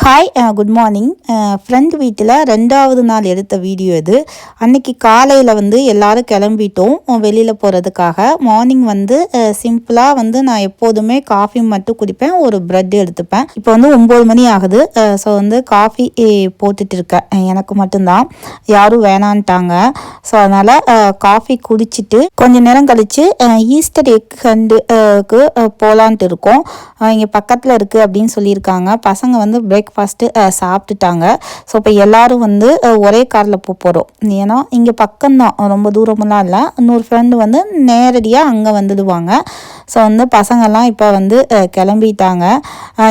Hi good morning. Friend வீட்டில் 2வது நாள் எடுத்த வீடியோ இது. அன்றைக்கி காலையில் வந்து எல்லோரும் கிளம்பிட்டோம் வெளியில் போகிறதுக்காக. மார்னிங் வந்து சிம்பிளாக வந்து நான் எப்போதுமே காஃபி மட்டும் குடிப்பேன், ஒரு ப்ரெட் எடுத்துப்பேன். இப்போ வந்து 9 மணி ஆகுது. ஸோ வந்து காஃபி போட்டுட்டு இருக்கேன், எனக்கு மட்டும்தான், யாரும் வேணான்ட்டாங்க. ஸோ அதனால் காஃபி குடிச்சிட்டு கொஞ்சம் நேரம் கழித்து ஈஸ்டர் எக் ஹண்டுக்கு போகலான்ட்டு இருக்கோம். இங்கே பக்கத்தில் இருக்குது அப்படின்னு சொல்லியிருக்காங்க. பசங்க வந்து பிரேக்ஃபாஸ்ட்டு சாப்பிட்டுட்டாங்க. ஸோ இப்போ எல்லோரும் வந்து ஒரே காரில் போகிறோம். ஏன்னா இங்கே பக்கம்தான், ரொம்ப தூரமெல்லாம் இல்லை. இன்னொரு ஃப்ரெண்டு வந்து நேரடியாக அங்கே வந்துடுவாங்க. ஸோ வந்து பசங்கள்லாம் இப்போ வந்து கிளம்பிட்டாங்க.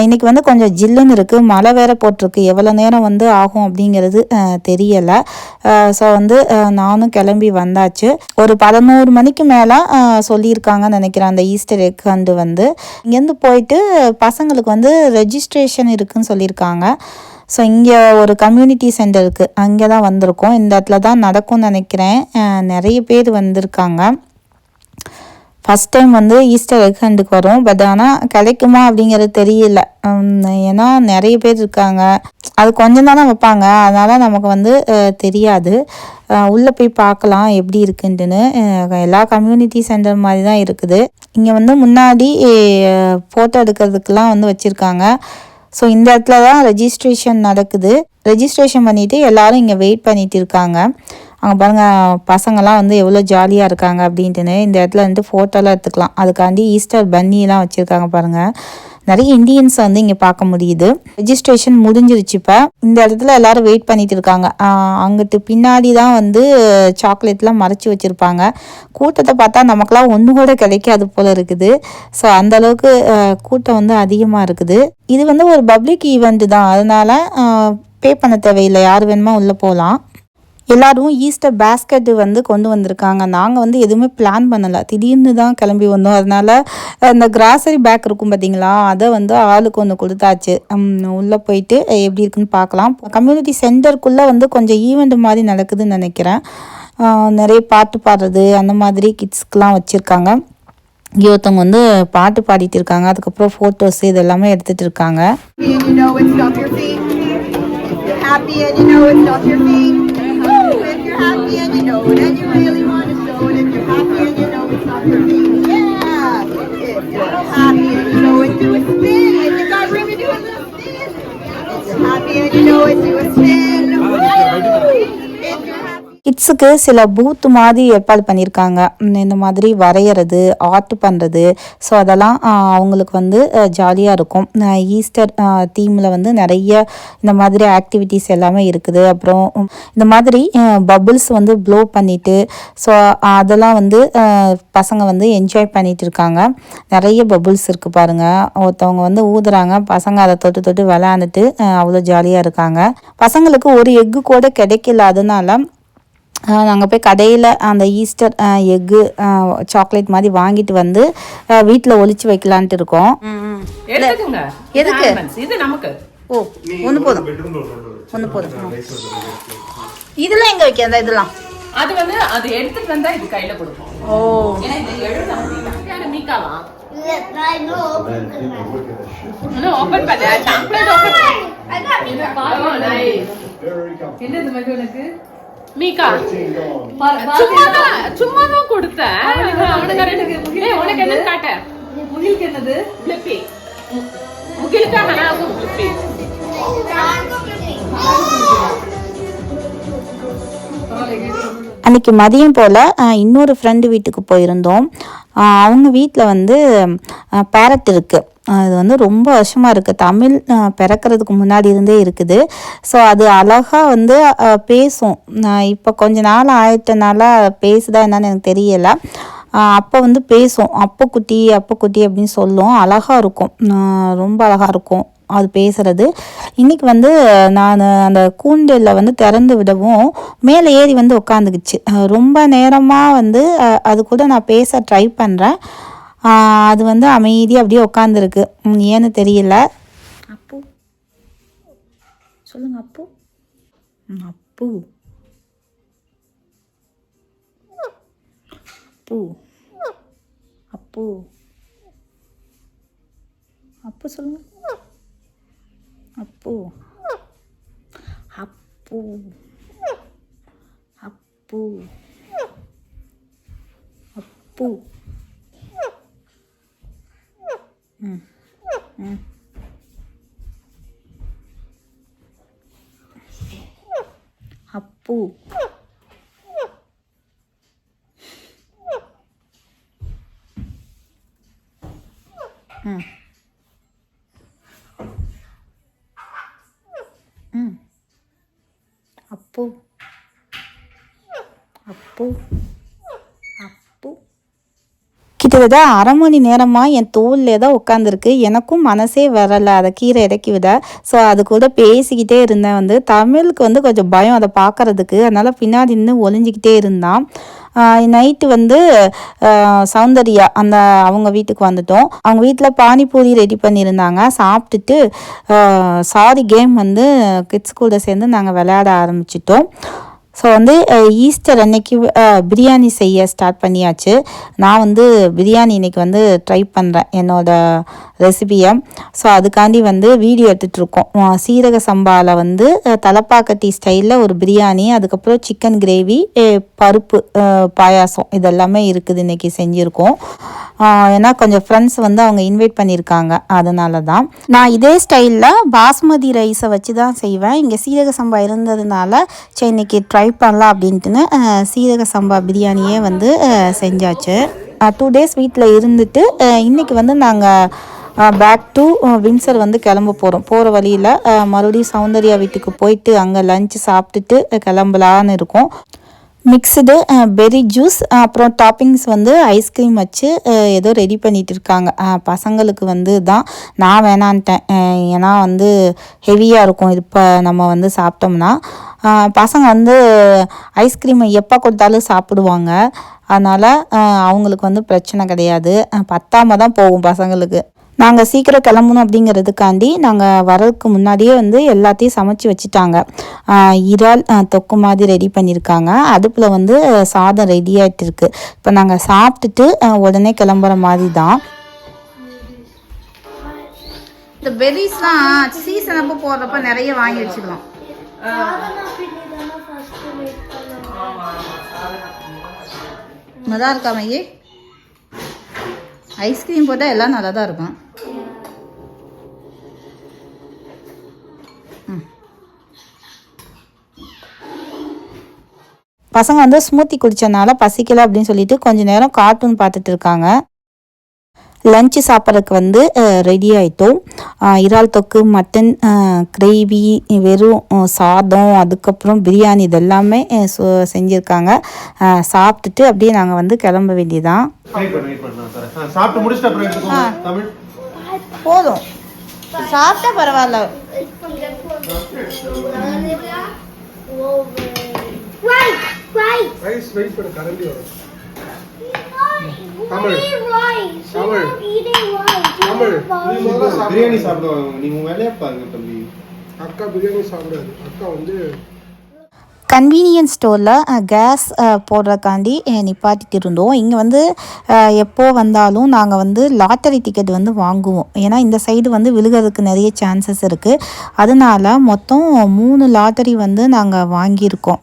இன்றைக்கி வந்து கொஞ்சம் ஜில்லுன்னு இருக்குது, மழை வேற போட்டிருக்கு. எவ்வளோ நேரம் வந்து ஆகும் அப்படிங்கிறது தெரியலை. ஸோ வந்து நானும் கிளம்பி வந்தாச்சு. ஒரு 11 மணிக்கு மேலே சொல்லியிருக்காங்கன்னு நினைக்கிறேன் அந்த ஈஸ்டர் எக் ஹண்டு வந்து. இங்கேருந்து போயிட்டு பசங்களுக்கு வந்து ரெஜிஸ்ட்ரேஷன் இருக்குதுன்னு சொல்லியிருக்காங்க. ஸோ இங்கே ஒரு கம்யூனிட்டி சென்டர் இருக்குது, அங்கே தான் வந்திருக்கோம். இந்த இடத்துல தான் நடக்கும்னு நினைக்கிறேன். நிறைய பேர் வந்திருக்காங்க. ஃபஸ்ட் டைம் வந்து ஈஸ்டர் எக் ஹண்டுக்கு வரும். பட் ஆனால் கிடைக்குமா அப்படிங்கிறது தெரியல. ஏன்னா நிறைய பேர் இருக்காங்க, அது கொஞ்சம் தானே வைப்பாங்க, அதனால் நமக்கு வந்து தெரியாது. உள்ளே போய் பார்க்கலாம் எப்படி இருக்குன்ட்டுன்னு. எல்லா கம்யூனிட்டி சென்டர் மாதிரி தான் இருக்குது. இங்கே வந்து முன்னாடி ஃபோட்டோ எடுக்கிறதுக்கெலாம் வந்து வச்சுருக்காங்க. ஸோ இந்த இடத்துல தான் ரெஜிஸ்ட்ரேஷன் நடக்குது. ரெஜிஸ்ட்ரேஷன் பண்ணிவிட்டு எல்லோரும் இங்கே வெயிட் பண்ணிகிட்டு இருக்காங்க. அங்கே பாருங்கள், பசங்கள்லாம் வந்து எவ்வளோ ஜாலியாக இருக்காங்க அப்படின்ட்டுன்னு. இந்த இடத்துல வந்துட்டு ஃபோட்டோலாம் எடுத்துக்கலாம். அதுக்காண்டி ஈஸ்டர் பன்னிலாம் வச்சுருக்காங்க பாருங்கள். நிறைய இண்டியன்ஸ் வந்து இங்கே பார்க்க முடியுது. ரெஜிஸ்ட்ரேஷன் முடிஞ்சிருச்சு. இப்போ இந்த இடத்துல எல்லோரும் வெயிட் பண்ணிட்டு இருக்காங்க. அங்கிட்டு பின்னாடி தான் வந்து சாக்லேட்லாம் மறைச்சி வச்சுருப்பாங்க. கூட்டத்தை பார்த்தா நமக்குலாம் ஒன்று கூட கிடைக்காது போல் இருக்குது. ஸோ அந்தளவுக்கு கூட்டம் வந்து அதிகமாக இருக்குது. இது வந்து ஒரு பப்ளிக் ஈவெண்ட் தான், அதனால் பே பண்ண தேவையில்லை, யார் வேணுமா உள்ளே போகலாம். எல்லோரும் ஈஸ்டர் பேஸ்கெட்டு வந்து கொண்டு வந்திருக்காங்க. நாங்கள் வந்து எதுவுமே பிளான் பண்ணலை, திடீர்னு தான் கிளம்பி வந்தோம். அதனால் இந்த கிராசரி பேக் இருக்கும் பார்த்தீங்களா, அதை வந்து ஆளுக்கு ஒன்று கொடுத்தாச்சு. உள்ளே போயிட்டு எப்படி இருக்குன்னு பார்க்கலாம். கம்யூனிட்டி சென்டருக்குள்ளே வந்து கொஞ்சம் ஈவெண்ட் மாதிரி நடக்குதுன்னு நினைக்கிறேன். நிறைய பாட்டு பாடுறது அந்த மாதிரி கிட்ஸ்க்கெலாம் வச்சுருக்காங்க. இங்கே ஒருத்தவங்க வந்து பாட்டு பாடிட்டு இருக்காங்க. அதுக்கப்புறம் ஃபோட்டோஸ் இது எல்லாமே எடுத்துகிட்டு இருக்காங்க. Happy and you know it and you really want to show it. If you're happy and you know it's not for me, yeah. If you're happy and you know it, do a spin. If you got room to do a little spin. If you're happy and you know it, do a spin. Woo! If you're happy. கிட்ஸுக்கு சில பூத்து மாதிரி ஏற்பாடு பண்ணியிருக்காங்க. இந்த மாதிரி வரைகிறது, art பண்ணுறது. ஸோ அதெல்லாம் அவங்களுக்கு வந்து ஜாலியாக இருக்கும். ஈஸ்டர் தீமில் வந்து நிறைய இந்த மாதிரி ஆக்டிவிட்டீஸ் எல்லாமே இருக்குது. அப்புறம் இந்த மாதிரி பபுள்ஸ் வந்து ப்ளோ பண்ணிவிட்டு, ஸோ அதெல்லாம் வந்து பசங்க வந்து என்ஜாய் பண்ணிகிட்டு இருக்காங்க. நிறைய பபுள்ஸ் இருக்குது பாருங்கள். ஒருத்தவங்க வந்து ஊதுறாங்க, பசங்க அதை தொட்டு தொட்டு விளையாண்டுட்டு அவ்வளோ ஜாலியாக இருக்காங்க. பசங்களுக்கு ஒரு எக்கு கூட கிடைக்கல, அதனால நாங்கள் போய் கடையில் அந்த ஈஸ்டர் எக்கு சாக்லேட் மாதிரி வாங்கிட்டு வந்து வீட்டில் ஒளிச்சு வைக்கலான்ட்டு இருக்கோம். எதுக்கு இது நமக்கு? ஓ, ஒன்று போதும், ஒன்று போதும். இதெல்லாம் எங்கே வைக்க? அந்த இதெல்லாம் அது வந்து அது எடுத்துட்டு வந்தா இது கையில கொடுப்போம். ஓ, ஏன்னா இது எழுத மீக்காவா? ஓபன் பண்ணு, சாக்லேட் ஓபன் பண்ணு. என்னது மது உனக்கு? மீகா சும்மா தான் கொடுத்தேன். உனக்கு என்னது காட்ட? முகிலுக்கு என்னது? பிளிப்பி. முகிலுக்காக நான் பிளிப்பி. அன்றைக்கி மதியம் போல் இன்னொரு ஃப்ரெண்டு வீட்டுக்கு போயிருந்தோம். அவங்க வீட்டில் வந்து பேரட் இருக்குது. அது வந்து ரொம்ப வருஷமாக இருக்குது, தமிழ் பிறக்கிறதுக்கு முன்னாடி இருந்தே இருக்குது. ஸோ அது அழகாக வந்து பேசும். இப்போ கொஞ்ச நாள் ஆயிட்டனால பேசுதா என்னன்னு எனக்கு தெரியலை. அப்போ வந்து பேசும், அப்போ குட்டி அப்படின்னு சொல்லும். அழகாக இருக்கும், ரொம்ப அழகாக இருக்கும் அது பேசுகிறது. இன்றைக்கி வந்து நான் அந்த கூண்டில் வந்து திறந்து விடவும் மேலே ஏறி வந்து உட்காந்துக்குச்சு. ரொம்ப நேரமாக வந்து அது கூட நான் பேச ட்ரை பண்ணுறேன். அது வந்து அமைதியாக அப்படியே உட்காந்துருக்கு, ஏன்னு தெரியல. அப்பு சொல்லுங்க, அப்பு அப்பு அப்பு அப்பு அப்பு சொல்லுங்க. அப்பு அப்பு அப்பு அப்பு அப்பு அப்பு அப்பு அப்பு கிட்டத்தட்ட அரை மணி நேரமாக என் தோல்லே தான் உட்காந்துருக்கு. எனக்கும் மனசே வரலை அதை கீரை இறக்கி விட. ஸோ அது கூட பேசிக்கிட்டே இருந்தேன். வந்து தமிழுக்கு வந்து கொஞ்சம் பயம் அதை பார்க்குறதுக்கு, அதனால் பின்னாடி நின்று ஒளிஞ்சிக்கிட்டே இருந்தான். நைட்டு வந்து சௌந்தர்யா அவங்க வீட்டுக்கு வந்துட்டோம். அவங்க வீட்டில் பானிபூரி ரெடி பண்ணியிருந்தாங்க. சாப்பிட்டுட்டு சாரி கேம் வந்து கிட்ஸ் கூட சேர்ந்து நாங்கள் விளையாட ஆரம்பிச்சிட்டோம். ஸோ வந்து ஈஸ்டர் அன்னைக்கு பிரியாணி செய்ய ஸ்டார்ட் பண்ணியாச்சு. நான் வந்து பிரியாணி இன்றைக்கி வந்து ட்ரை பண்ணுறேன் என்னோடய ரெசிபியை. ஸோ அதுக்காண்டி வந்து வீடியோ எடுத்துகிட்ருக்கோம். சீரக சம்பாவில் வந்து தலப்பாக்கட்டி ஸ்டைலில் ஒரு பிரியாணி, அதுக்கப்புறம் சிக்கன் கிரேவி, பருப்பு பாயாசம் இதெல்லாமே இருக்குது இன்றைக்கி செஞ்சுருக்கோம். ஏன்னா கொஞ்சம் ஃப்ரெண்ட்ஸ் வந்து அவங்க இன்வைட் பண்ணியிருக்காங்க, அதனால தான். நான் இதே ஸ்டைலில் பாஸ்மதி ரைஸை வச்சு தான் செய்வேன். இங்கே சீரக சம்பா இருந்ததுனால சரி இன்றைக்கி ட்ரை பண்ணலாம் அப்படின்ட்டுன்னு சீரக சம்பா பிரியாணியே வந்து செஞ்சாச்சு. 2 days வீட்டில் இருந்துட்டு இன்றைக்கி வந்து நாங்கள் பேக் டு வின்சர் வந்து கிளம்ப போகிறோம். போகிற வழியில் மறுபடியும் சௌந்தர்யா வீட்டுக்கு போயிட்டு அங்கே லஞ்சு சாப்பிட்டுட்டு கிளம்பலான்னு இருக்கோம். மிக்ஸ்டு பெரி ஜூஸ், அப்புறம் டாப்பிங்ஸ் வந்து ஐஸ்கிரீம் வச்சு ஏதோ ரெடி பண்ணிகிட்டு இருக்காங்க. பசங்களுக்கு வந்து தான் நான் வேணான்ட்டேன், ஏன்னா வந்து ஹெவியாக இருக்கும் இப்போ நம்ம வந்து சாப்பிட்டோம்னா. பசங்க வந்து ஐஸ்கிரீமை எப்போ கொடுத்தாலும் சாப்பிடுவாங்க, அதனால் அவங்களுக்கு வந்து பிரச்சனை கிடையாது. பத்தாம தான் போகும் பசங்களுக்கு. நாங்கள் சீக்கிரம் கிளம்பணும் அப்படிங்கிறதுக்காண்டி நாங்கள் வரதுக்கு முன்னாடியே வந்து எல்லாத்தையும் சமைச்சு வச்சுட்டாங்க. இறால் தொக்கு மாதிரி ரெடி பண்ணியிருக்காங்க. அடுப்பில் வந்து சாதம் ரெடி ஆகிட்டு இருக்கு. இப்போ நாங்கள் சாப்பிட்டுட்டு உடனே கிளம்புற மாதிரி தான். இந்த பெரிஸ்லாம் சீசன் அப்போ போடுறப்ப நிறைய வாங்கி வச்சுக்கலாம். நல்லா இருக்கா மையே? ஐஸ்கிரீம் போட்டால் எல்லாம் நல்லா தான் இருக்கும். பசங்க வந்து ஸ்மூத்தி குடித்தனால பசிக்கலை அப்படின்னு சொல்லிட்டு கொஞ்ச நேரம் கார்ட்டூன் பார்த்துட்டு இருக்காங்க. லஞ்சு சாப்பிட்றதுக்கு வந்து ரெடி ஆகிட்டோம். இறால் தொக்கு, மட்டன் கிரேவி, வெறும் சாதம், அதுக்கப்புறம் பிரியாணி இதெல்லாமே செஞ்சுருக்காங்க. சாப்பிட்டுட்டு அப்படியே நாங்கள் வந்து கிளம்ப வேண்டியதான். போதும், சாப்பிட்டா பரவாயில்ல. பிரியாணி சாப்பிடுவாங்க. நீங்க வேலையா பாருங்க தம்பி. அக்கா பிரியாணி சாப்பிடாது. அக்கா வந்து கன்வீனியன்ஸ் ஸ்டோரில் கேஸ் போடுறக்காண்டி நிப்பாட்டிட்டு இருந்தோம். இங்கே வந்து எப்போ வந்தாலும் நாங்கள் வந்து லாட்டரி டிக்கெட் வந்து வாங்குவோம். ஏன்னா இந்த சைடு வந்து விழுகிறதுக்கு நிறைய சான்சஸ் இருக்குது. அதனால மொத்தம் 3 லாட்டரி வந்து நாங்கள் வாங்கியிருக்கோம்.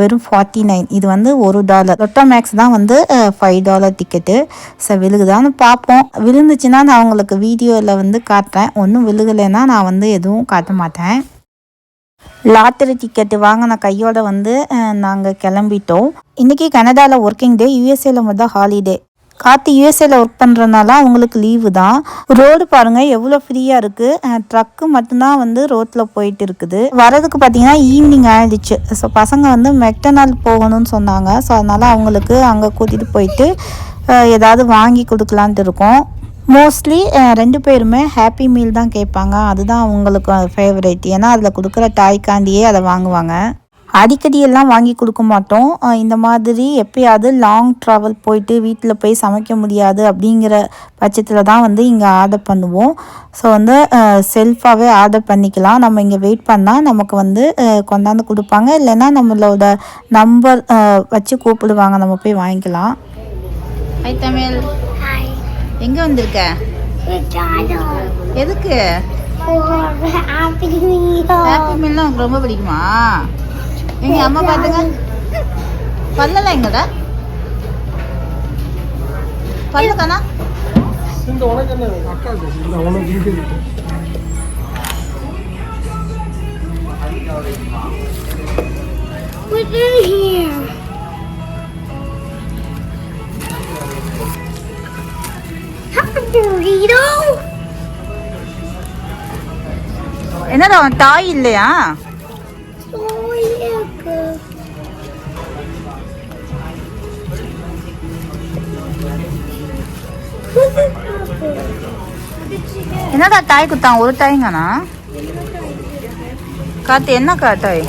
வெறும் 49. இது வந்து $1. லொட்டோ மேக்ஸ் தான் வந்து $5 டிக்கெட்டு. ஸோ விழுகுதான்னு பார்ப்போம். விழுந்துச்சுன்னா நான் உங்களுக்கு வீடியோவில் வந்து காட்டுறேன். ஒன்றும் விழுகலைன்னா நான் வந்து எதுவும் காட்ட மாட்டேன். லாட்டரி டிக்கெட்டு வாங்கின கையோடு வந்து நாங்கள் கிளம்பிட்டோம். இன்றைக்கி கனடாவில் ஒர்க்கிங் டே, யூஎஸ்ஏல மட்டும் ஹாலிடே. கார்த்தி யூஎஸ்ஏல ஒர்க் பண்ணுறதுனால அவங்களுக்கு லீவு தான். ரோடு பாருங்கள் எவ்வளோ ஃப்ரீயாக இருக்குது. ட்ரக்கு மட்டும்தான் வந்து ரோட்டில் போயிட்டு இருக்குது. வரதுக்கு பார்த்தீங்கன்னா ஈவினிங் ஆகிடுச்சு. ஸோ பசங்க வந்து மெக்டனால் போகணும்னு சொன்னாங்க. ஸோ அதனால் அவங்களுக்கு அங்கே கூட்டிகிட்டு போயிட்டு ஏதாவது வாங்கி கொடுக்கலான்ட்டு இருக்கோம். மோஸ்ட்லி 2 பேருமே ஹாப்பி மீல் தான் கேட்பாங்க. அதுதான் அவங்களுக்கு ஃபேவரேட். ஏன்னா அதில் கொடுக்குற டாய்க்காண்டியே அதை வாங்குவாங்க. அடிக்கடி எல்லாம் வாங்கி கொடுக்க மாட்டோம். இந்த மாதிரி எப்பயாவது லாங் ட்ராவல் போயிட்டு வீட்டில் போய் சமைக்க முடியாது அப்படிங்கிற பட்சத்தில் தான் வந்து இங்கே ஆர்டர் பண்ணுவோம். ஸோ வந்து செல்ஃபாகவே ஆர்டர் பண்ணிக்கலாம். நம்ம இங்கே வெயிட் பண்ணால் நமக்கு வந்து கொண்டாந்து கொடுப்பாங்க. இல்லைன்னா நம்மளோட நம்பர் வச்சு கூப்பிடுவாங்க, நம்ம போய் வாங்கிக்கலாம். ஹை தமிழ், எங்கே வந்திருக்க? எதுக்கு? ஹாப்பி மீல்லாம் உனக்கு ரொம்ப பிடிக்குமா? எங்க அம்மா பாத்துங்க, பல்லெல்லாம் எங்கடா? பல்லு காணா? இந்த உனக்கு என்ன அக்காவுக்கு இந்த உனக்கு இருக்கு. What's in here? Burrito? என்னடா உன் டாய் இல்லையா? Oh, yeah. என்னடா டாய் குத்தான்? ஒரு டாய்ங்கண்ணா காத்து. என்ன டாய்?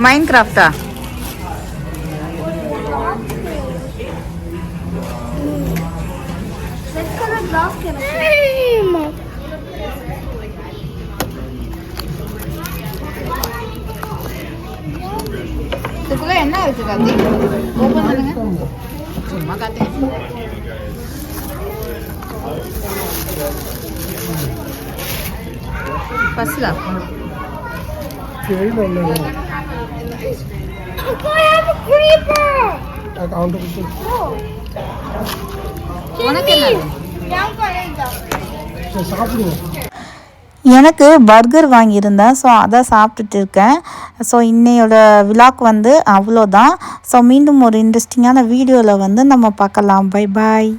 மைண்ட் கிராஃப்டா? இதுக்குள்ள என்ன இருக்கு காத்தி? ஓபன் பண்ணுங்க. சும்மா காத்து. பஸ்ல கேள்வி ஒண்ணு I have a creeper! Account கொடுத்து உனக்கு என்ன? சாப்பிடுவோம். எனக்கு பர்கர் வாங்கியிருந்தேன். ஸோ அதை சாப்பிட்டுட்டு இருக்கேன். ஸோ இன்னையோட விலாக் வந்து அவ்வளோதான். ஸோ மீண்டும் ஒரு இன்ட்ரெஸ்டிங்கான வீடியோவில் வந்து நம்ம பார்க்கலாம். Bye bye.